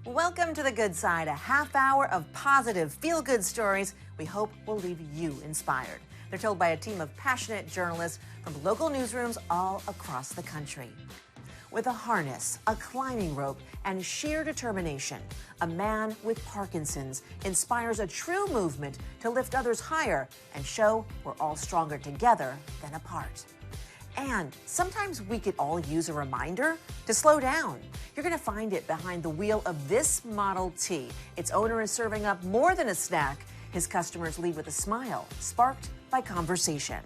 Welcome to The Good Side, a half hour of positive, feel-good stories we hope will leave you inspired. They're told by a team of passionate journalists from local newsrooms all across the country. With a harness, a climbing rope, and sheer determination, a man with Parkinson's inspires a true movement to lift others higher and show we're all stronger together than apart. And sometimes we could all use a reminder to slow down. You're going to find it behind the wheel of this Model T. Its owner is serving up more than a snack. His customers leave with a smile, sparked by conversation.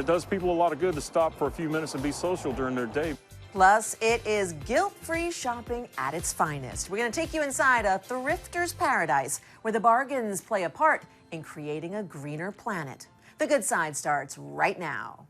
It does people a lot of good to stop for a few minutes and be social during their day. Plus, it is guilt-free shopping at its finest. We're going to take you inside a thrifter's paradise where the bargains play a part in creating a greener planet. The Good Side starts right now.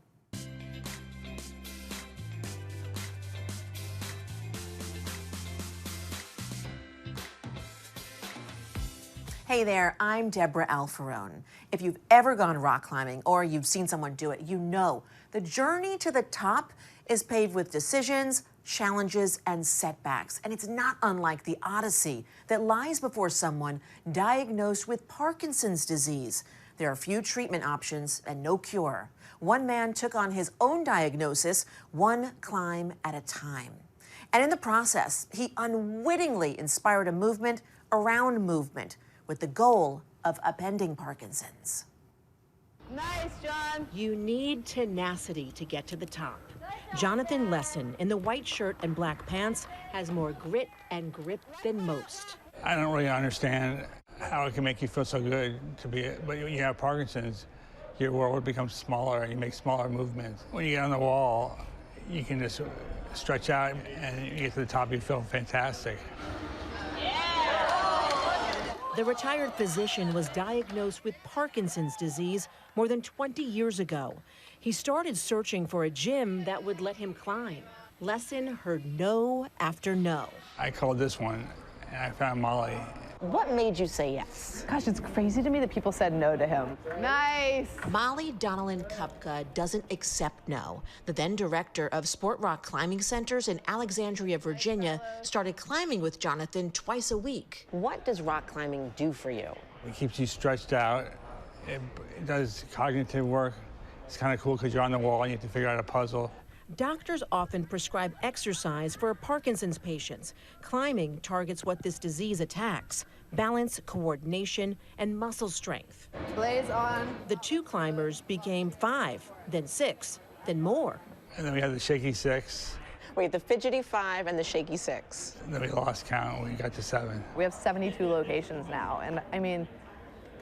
Hey there, I'm Debra Alfarone. If you've ever gone rock climbing or you've seen someone do it, you know the journey to the top is paved with decisions, challenges, and setbacks. And it's not unlike the odyssey that lies before someone diagnosed with Parkinson's disease. There are few treatment options and no cure. One man took on his own diagnosis, one climb at a time. And in the process, he unwittingly inspired a movement around movement, with the goal of upending Parkinson's. Nice, John. You need tenacity to get to the top. Jonathan Lesson, in the white shirt and black pants, has more grit and grip than most. I don't really understand how it can make you feel so good to be, but when you have Parkinson's, your world becomes smaller and you make smaller movements. When you get on the wall, you can just stretch out and you get to the top, you feel fantastic. The retired physician was diagnosed with Parkinson's disease more than 20 years ago. He started searching for a gym that would let him climb. Lesson heard no after no. I called this one and I found Molly. What made you say yes? Gosh, it's crazy to me that people said no to him. Nice. Molly Donnellan-Kupka doesn't accept no. The then director of Sport Rock Climbing Centers in Alexandria, Virginia, started climbing with Jonathan twice a week. What does rock climbing do for you? It keeps you stretched out. It does cognitive work. It's kind of cool because you're on the wall and you have to figure out a puzzle. Doctors often prescribe exercise for Parkinson's patients. Climbing targets what this disease attacks: balance, coordination, and muscle strength. Blaze on. The two climbers became 5, then 6, then more. And then we had the shaky 6. Wait, the fidgety 5 and the shaky 6. And then we lost count when we got to 7. We have 72 locations now, and I mean,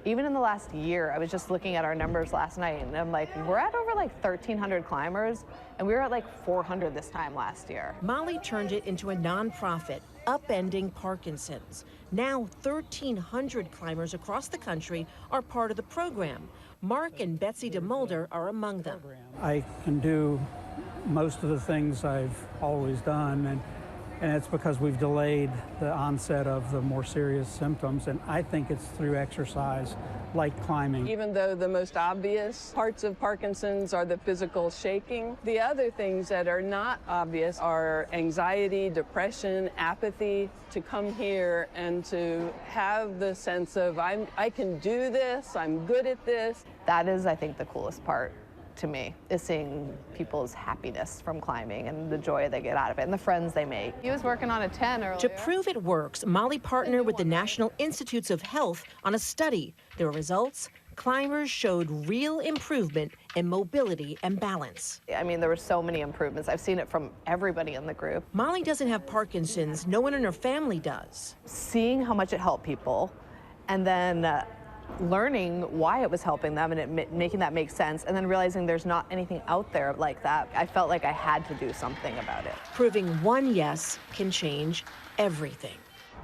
even in the last year, I was just looking at our numbers last night, and I'm like, we're at over like 1,300 climbers, and we were at like 400 this time last year. Molly turned it into a nonprofit, Upending Parkinson's. Now 1,300 climbers across the country are part of the program. Mark and Betsy DeMulder are among them. I can do most of the things I've always done, and it's because we've delayed the onset of the more serious symptoms, and I think it's through exercise like climbing. Even though the most obvious parts of Parkinson's are the physical shaking, the other things that are not obvious are anxiety, depression, apathy. To come here and to have the sense of I can do this, I'm good at this. That is, I think, the coolest part to me, is seeing people's happiness from climbing and the joy they get out of it and the friends they make. He was working on a 10 earlier. To prove it works, Molly partnered with the National Institutes of Health on a study. Their results: climbers showed real improvement in mobility and balance. I mean, there were so many improvements. I've seen it from everybody in the group. Molly doesn't have Parkinson's. No one in her family does. Seeing how much it helped people, and then learning why it was helping them and making that make sense, and then realizing there's not anything out there like that, I felt like I had to do something about it. Proving one yes can change everything.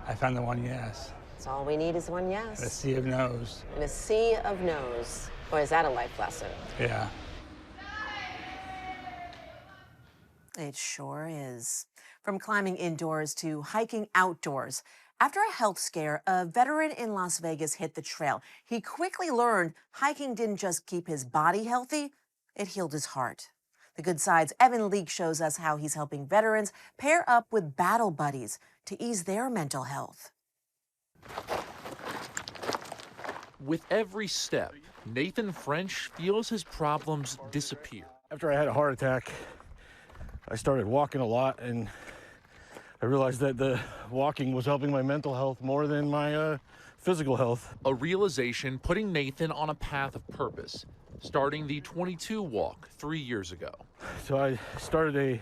I found the one yes. That's all we need is one yes. A sea of no's. In a sea of no's. Boy, is that a life lesson. Yeah. It sure is. From climbing indoors to hiking outdoors. After a health scare, a veteran in Las Vegas hit the trail. He quickly learned hiking didn't just keep his body healthy, it healed his heart. The Good Side's Evan Leake shows us how he's helping veterans pair up with battle buddies to ease their mental health. With every step, Nathan French feels his problems disappear. After I had a heart attack, I started walking a lot, and I realized that the walking was helping my mental health more than my physical health. A realization putting Nathan on a path of purpose, starting the 22 walk 3 years ago. So I started a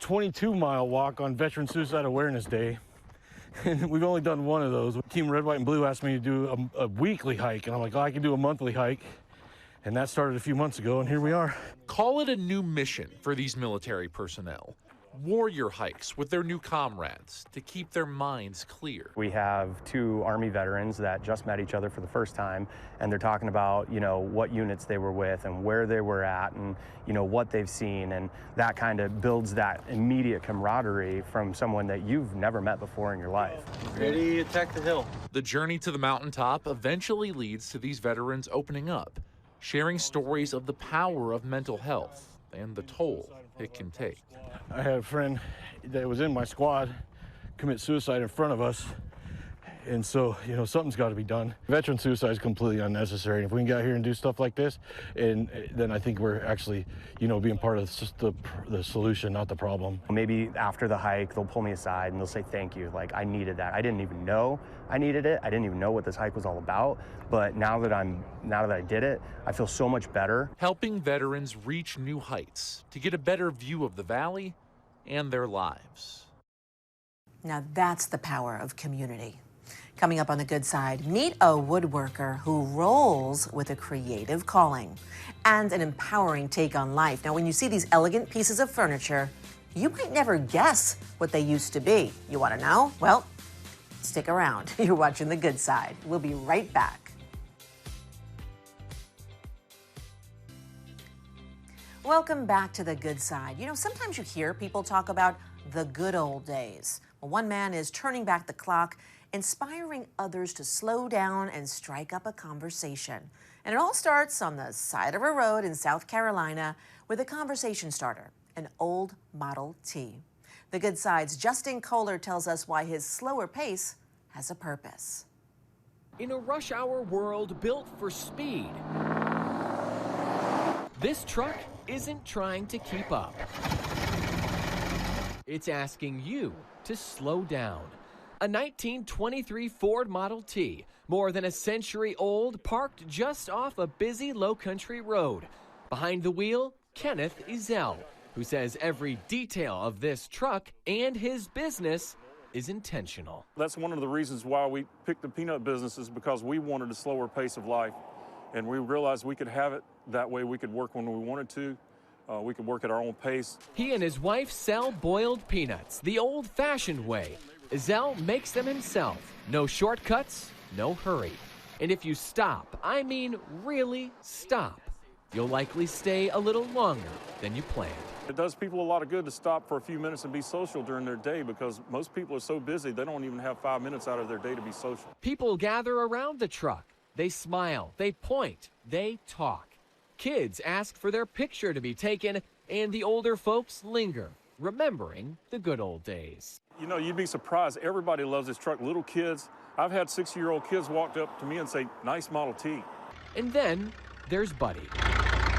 22-mile walk on Veteran Suicide Awareness Day, and we've only done one of those. Team Red, White, and Blue asked me to do a weekly hike, and I'm like, oh, I can do a monthly hike. And that started a few months ago, and here we are. Call it a new mission for these military personnel. Warrior hikes with their new comrades to keep their minds clear. We have 2 Army veterans that just met each other for the first time, and they're talking about, what units they were with and where they were at and, what they've seen. And that kind of builds that immediate camaraderie from someone that you've never met before in your life. Ready to attack the hill. The journey to the mountaintop eventually leads to these veterans opening up, sharing stories of the power of mental health and the toll it can take. I had a friend that was in my squad commit suicide in front of us, and so something's got to be done. Veteran suicide is completely unnecessary. If we can get out here and do stuff like this, and then I think we're actually being part of the solution, not the problem. Maybe after the hike they'll pull me aside and they'll say thank you, like I needed that. I didn't even know I needed it. I didn't even know what this hike was all about, but now that I did it, I feel so much better. Helping veterans reach new heights to get a better view of the valley and their lives. Now that's the power of community. Coming up on the good side, meet a woodworker who rolls with a creative calling and an empowering take on life. Now, when you see these elegant pieces of furniture, you might never guess what they used to be. You want to know? Well, stick around. You're watching The Good Side. We'll be right back. Welcome back to The Good Side. Sometimes you hear people talk about the good old days. Well, one man is turning back the clock, inspiring others to slow down and strike up a conversation. And it all starts on the side of a road in South Carolina with a conversation starter, an old Model T. The Good Side's Justin Kohler tells us why his slower pace has a purpose. In a rush hour world built for speed, this truck isn't trying to keep up. It's asking you to slow down. A 1923 Ford Model T, more than a century old, parked just off a busy low-country road. Behind the wheel, Kenneth Ezell, who says every detail of this truck and his business is intentional. That's one of the reasons why we picked the peanut business, is because we wanted a slower pace of life. And we realized we could have it that way. We could work when we wanted to. We could work at our own pace. He and his wife sell boiled peanuts the old-fashioned way. Ezell makes them himself. No shortcuts, no hurry. And if you stop, I mean really stop, you'll likely stay a little longer than you planned. It does people a lot of good to stop for a few minutes and be social during their day, because most people are so busy they don't even have 5 minutes out of their day to be social. People gather around the truck. They smile, they point, they talk. Kids ask for their picture to be taken, and the older folks linger, remembering the good old days. You'd be surprised. Everybody loves this truck. Little kids. I've had 6-year-old kids walked up to me and say, "Nice Model T." And then there's Buddy.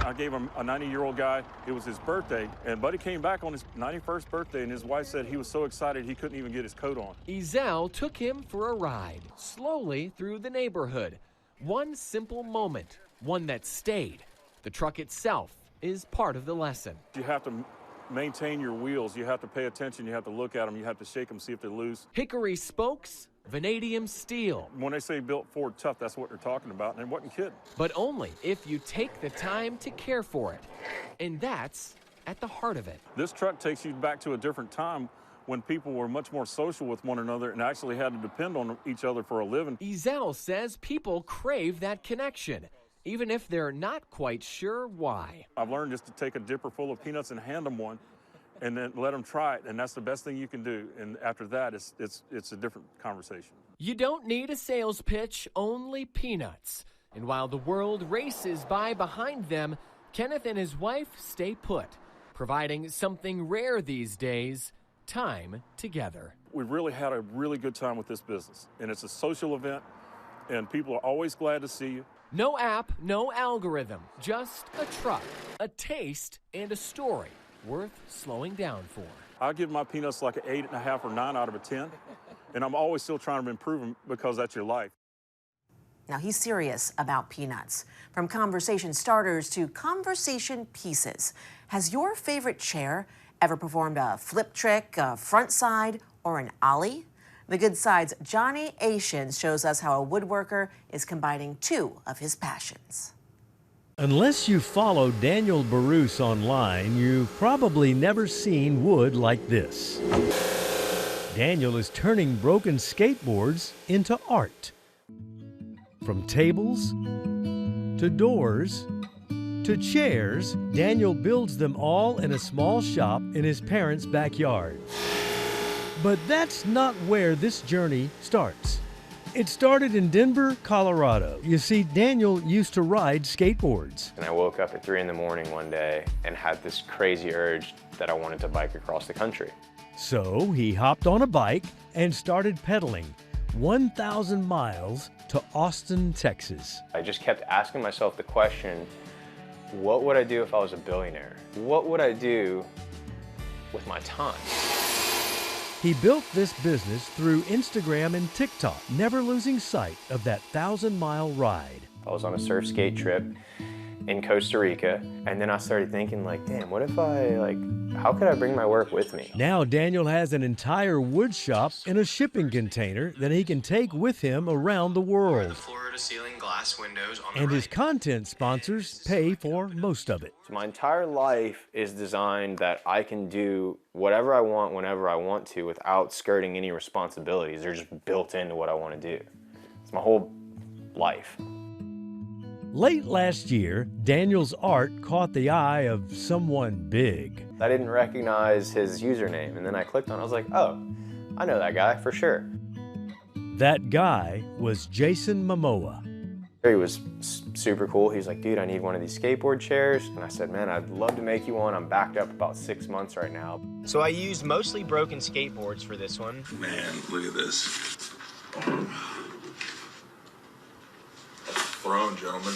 I gave him a 90-year-old guy. It was his birthday, and Buddy came back on his 91st birthday, and his wife said he was so excited he couldn't even get his coat on. Ezell took him for a ride, slowly through the neighborhood. One simple moment, one that stayed. The truck itself is part of the lesson. You have to maintain your wheels. You have to pay attention. You have to look at them. You have to shake them, see if they're loose. Hickory spokes, vanadium steel. When they say built Ford tough, that's what they're talking about, and they wasn't kidding. But only if you take the time to care for it. And that's at the heart of it. This truck takes you back to a different time when people were much more social with one another and actually had to depend on each other for a living. Ezell says people crave that connection, even if they're not quite sure why. I've learned just to take a dipper full of peanuts and hand them one, and then let them try it, and that's the best thing you can do. And after that, it's a different conversation. You don't need a sales pitch, only peanuts. And while the world races by behind them, Kenneth and his wife stay put, providing something rare these days, time together. We've really had a really good time with this business, and it's a social event, and people are always glad to see you. No app, no algorithm, just a truck, a taste, and a story worth slowing down for. I give my peanuts like an 8.5 or 9 out of a 10, and I'm always still trying to improve them because that's your life. Now, he's serious about peanuts. From conversation starters to conversation pieces. Has your favorite chair ever performed a flip trick, a front side, or an ollie? The Good Side's Johnny Asians shows us how a woodworker is combining two of his passions. Unless you follow Daniel Baruch online, you've probably never seen wood like this. Daniel is turning broken skateboards into art. From tables to doors to chairs, Daniel builds them all in a small shop in his parents' backyard. But that's not where this journey starts. It started in Denver, Colorado. You see, Daniel used to ride skateboards. And I woke up at 3 in the morning one day and had this crazy urge that I wanted to bike across the country. So he hopped on a bike and started pedaling 1,000 miles to Austin, Texas. I just kept asking myself the question, what would I do if I was a billionaire? What would I do with my time? He built this business through Instagram and TikTok, never losing sight of that 1,000-mile ride. I was on a surf skate trip in Costa Rica, and then I started thinking like, damn, what if how could I bring my work with me? Now Daniel has an entire wood shop in a shipping container that he can take with him around the world. Floor-to-ceiling glass windows on and his content sponsors pay for most of it. So my entire life is designed that I can do whatever I want whenever I want to without skirting any responsibilities. They're just built into what I want to do. It's my whole life. Late last year, Daniel's art caught the eye of someone big. I didn't recognize his username, and then I clicked on it. I was like, oh, I know that guy for sure. That guy was Jason Momoa. He was super cool. He's like, dude, I need one of these skateboard chairs. And I said, man, I'd love to make you one. I'm backed up about 6 months right now. So I used mostly broken skateboards for this one. Man, look at this. Throne, gentlemen.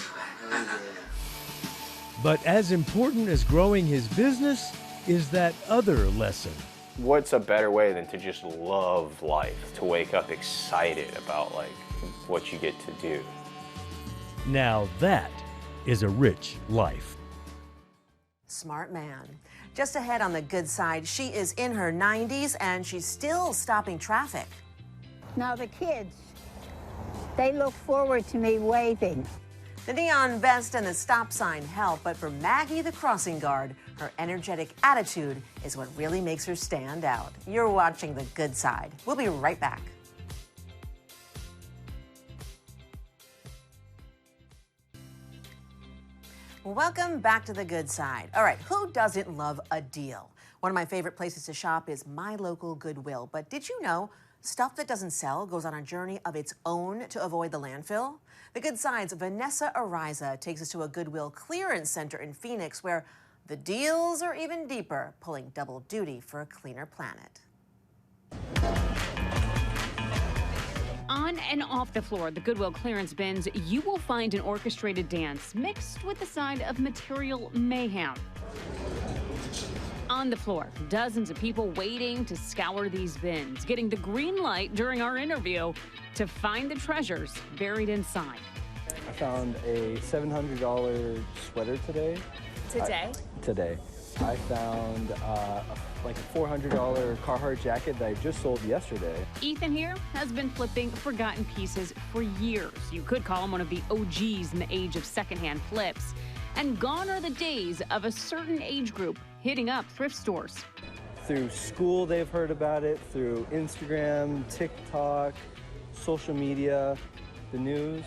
But as important as growing his business is that other lesson. What's a better way than to just love life, to wake up excited about what you get to do? Now that is a rich life. Smart man. Just ahead on the Good Side, she is in her 90s and she's still stopping traffic. Now the kids, they look forward to me waving. The neon vest and the stop sign help, but for Maggie the crossing guard, her energetic attitude is what really makes her stand out. You're watching The Good Side. We'll be right back. Welcome back to The Good Side. All right, who doesn't love a deal? One of my favorite places to shop is my local Goodwill. But did you know stuff that doesn't sell goes on a journey of its own to avoid the landfill? The Good Side's Vanessa Ariza takes us to a Goodwill clearance center in Phoenix where the deals are even deeper, pulling double duty for a cleaner planet. On and off the floor, the Goodwill clearance bins, you will find an orchestrated dance mixed with the side of material mayhem. On the floor, dozens of people waiting to scour these bins, getting the green light during our interview to find the treasures buried inside. I found a $700 sweater today. Today. I found a $400 Carhartt jacket that I just sold yesterday. Ethan here has been flipping forgotten pieces for years. You could call him one of the OGs in the age of secondhand flips. And gone are the days of a certain age group hitting up thrift stores. Through school, they've heard about it, through Instagram, TikTok, social media, the news.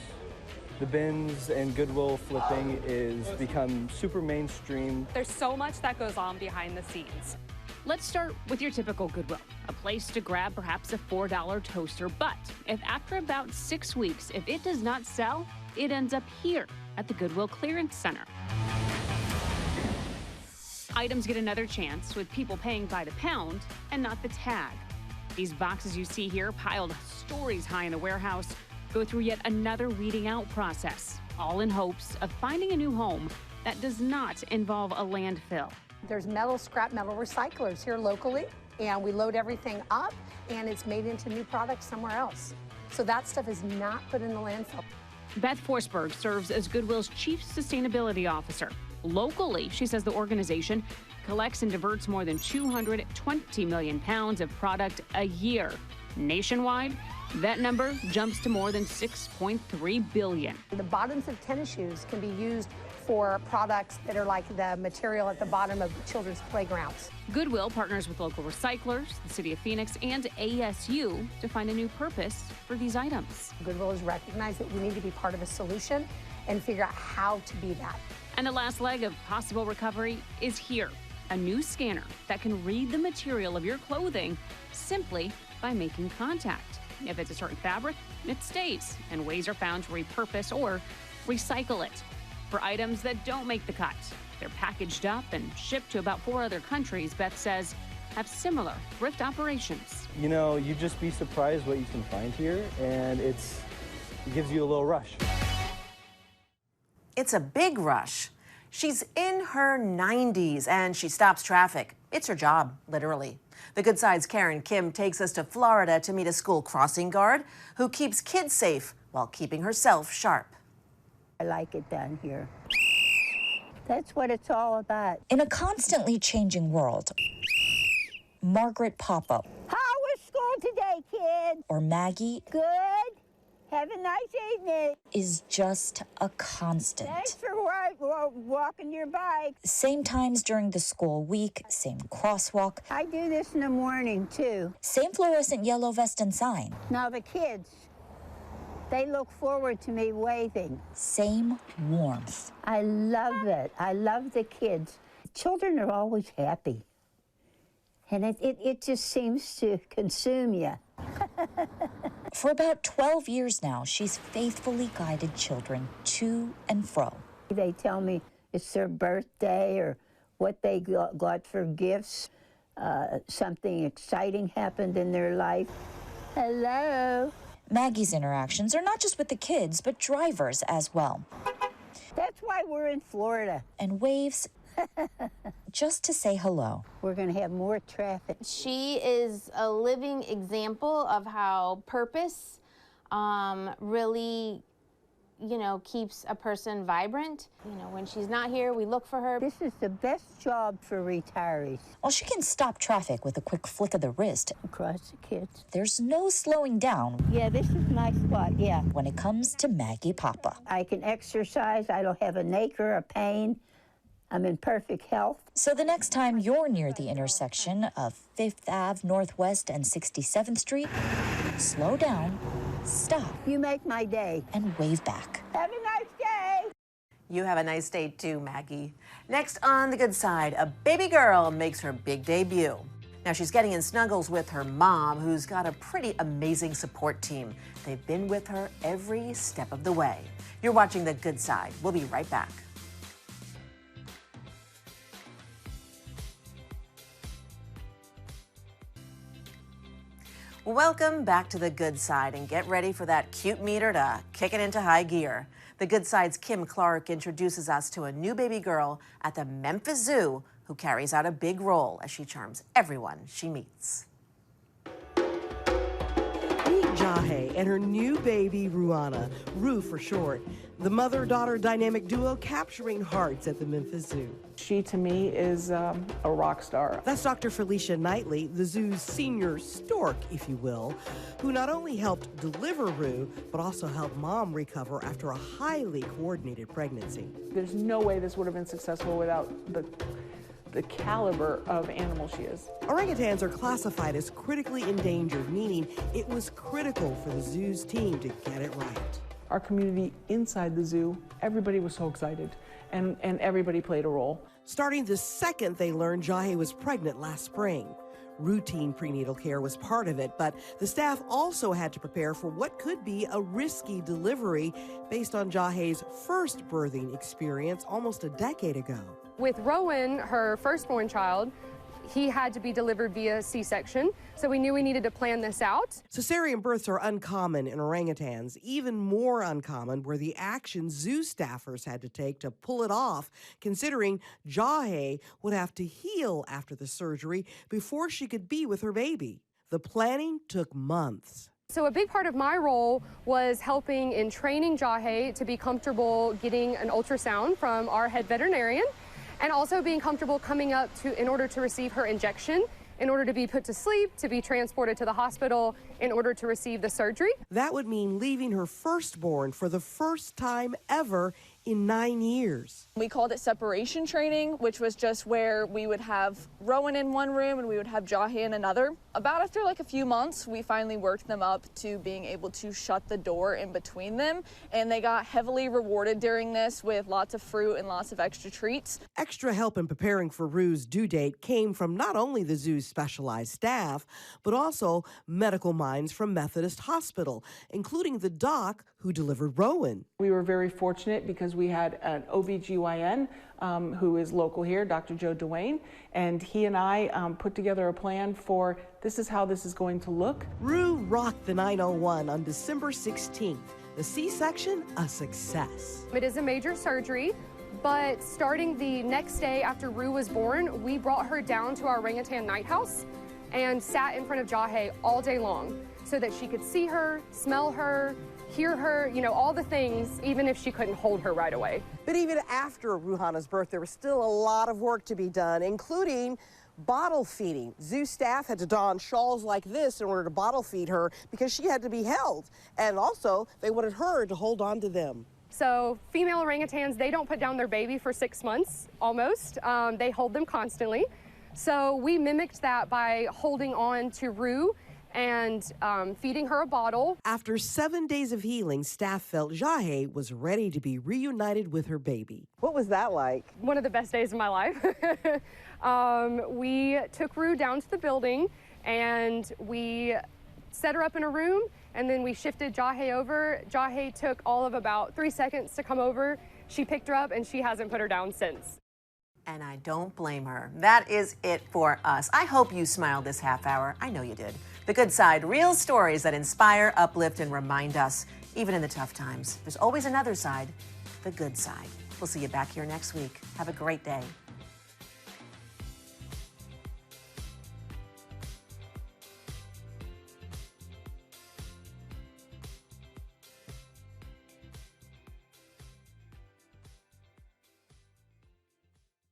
The bins and Goodwill flipping is become super mainstream. There's so much that goes on behind the scenes. Let's start with your typical Goodwill, a place to grab perhaps a $4 toaster, but if after about 6 weeks, if it does not sell, it ends up here at the Goodwill Clearance Center. Items get another chance with people paying by the pound and not the tag. These boxes you see here, piled stories high in a warehouse, go through yet another weeding out process, all in hopes of finding a new home that does not involve a landfill. There's scrap metal recyclers here locally, and we load everything up, and it's made into new products somewhere else. So that stuff is not put in the landfill. Beth Forsberg serves as Goodwill's chief sustainability officer. Locally, she says the organization collects and diverts more than 220 million pounds of product a year. Nationwide, that number jumps to more than 6.3 billion. The bottoms of tennis shoes can be used for products that are like the material at the bottom of children's playgrounds. Goodwill partners with local recyclers, the City of Phoenix, and ASU to find a new purpose for these items. Goodwill has recognized that we need to be part of a solution and figure out how to be that. And the last leg of possible recovery is here. A new scanner that can read the material of your clothing simply by making contact. If it's a certain fabric, it stays, and ways are found to repurpose or recycle it. For items that don't make the cut, they're packaged up and shipped to about 4 other countries, Beth says, have similar thrift operations. You know, you just be surprised what you can find here, and it gives you a little rush. It's a big rush. She's in her 90s and she stops traffic. It's her job, literally. The Good Side's Karen Kim takes us to Florida to meet a school crossing guard who keeps kids safe while keeping herself sharp. I like it down here. That's what it's all about. In a constantly changing world, Margaret Papa. How was school today, kids? Or Maggie. Good. Have a nice evening. Is just a constant. Thanks for walking your bike. Same times during the school week, same crosswalk. I do this in the morning, too. Same fluorescent yellow vest and sign. Now the kids, they look forward to me waving. Same warmth. I love it. I love the kids. Children are always happy. And it just seems to consume you. For about 12 years now, she's faithfully guided children to and fro. They tell me it's their birthday or what they got for gifts. Something exciting happened in their life. Hello. Maggie's interactions are not just with the kids, but drivers as well. That's why we're in Florida. And waves just to say hello. We're going to have more traffic. She is a living example of how purpose really, keeps a person vibrant. When she's not here, we look for her. This is the best job for retirees. Well, she can stop traffic with a quick flick of the wrist. Across the kids. There's no slowing down. Yeah, this is my spot, yeah. When it comes to Maggie Papa. I can exercise. I don't have an ache or a pain. I'm in perfect health. So the next time you're near the intersection of 5th Ave Northwest and 67th Street, slow down, stop. You make my day. And wave back. Have a nice day. You have a nice day too, Maggie. Next on The Good Side, a baby girl makes her big debut. Now she's getting in snuggles with her mom, who's got a pretty amazing support team. They've been with her every step of the way. You're watching The Good Side. We'll be right back. Welcome back to The Good Side, and get ready for that cute meter to kick it into high gear. The Good Side's Kim Clark introduces us to a new baby girl at the Memphis Zoo who carries out a big role as she charms everyone she meets. Meet Jahe and her new baby, Ruana, Ru for short, the mother-daughter dynamic duo capturing hearts at the Memphis Zoo. She, to me, is a rock star. That's Dr. Felicia Knightley, the zoo's senior stork, if you will, who not only helped deliver Ru, but also helped mom recover after a highly coordinated pregnancy. There's no way this would have been successful without the caliber of animal she is. Orangutans are classified as critically endangered, meaning it was critical for the zoo's team to get it right. Our community inside the zoo, everybody was so excited, and everybody played a role. Starting the second they learned Jahe was pregnant last spring. Routine prenatal care was part of it, but the staff also had to prepare for what could be a risky delivery based on Jahe's first birthing experience almost a decade ago. With Rowan, her firstborn child, He had to be delivered via C-section, so we knew we needed to plan this out. Cesarean births are uncommon in orangutans. Even more uncommon were the actions zoo staffers had to take to pull it off, considering Jahe would have to heal after the surgery before she could be with her baby. The planning took months. So a big part of my role was helping in training Jahe to be comfortable getting an ultrasound from our head veterinarian, and also being comfortable coming up in order to receive her injection, in order to be put to sleep, to be transported to the hospital, in order to receive the surgery. That would mean leaving her firstborn for the first time ever in 9 years. We called it separation training, which was just where we would have Rowan in one room and we would have Jahe in another. About after like a few months, we finally worked them up to being able to shut the door in between them, and they got heavily rewarded during this with lots of fruit and lots of extra treats. Extra help in preparing for Rue's due date came from not only the zoo's specialized staff, but also medical minds from Methodist Hospital, including the doc who delivered Rowan. We were very fortunate because we had an OBGYN who is local here, Dr. Joe Duane, and he and I put together a plan for this is how this is going to look. Rue rocked the 901 on December 16th. The C-section, a success. It is a major surgery, but starting the next day after Rue was born, we brought her down to our orangutan night house and sat in front of Jahe all day long so that she could see her, smell her, hear her, you know, all the things, even if she couldn't hold her right away. But even after Ruhana's birth, there was still a lot of work to be done, including bottle feeding. Zoo staff had to don shawls like this in order to bottle feed her because she had to be held. And also, they wanted her to hold on to them. So female orangutans, they don't put down their baby for 6 months, almost. They hold them constantly. So we mimicked that by holding on to Rue and feeding her a bottle. After 7 days of healing, staff felt Jahe was ready to be reunited with her baby. What was that like? One of the best days of my life. We took Rue down to the building and we set her up in a room, and then we shifted Jahe over. Jahe took all of about 3 seconds to come over. She picked her up and she hasn't put her down since. And I don't blame her. That is it for us. I hope you smiled this half hour. I know you did. The Good Side, real stories that inspire, uplift, and remind us, even in the tough times. There's always another side, the good side. We'll see you back here next week. Have a great day.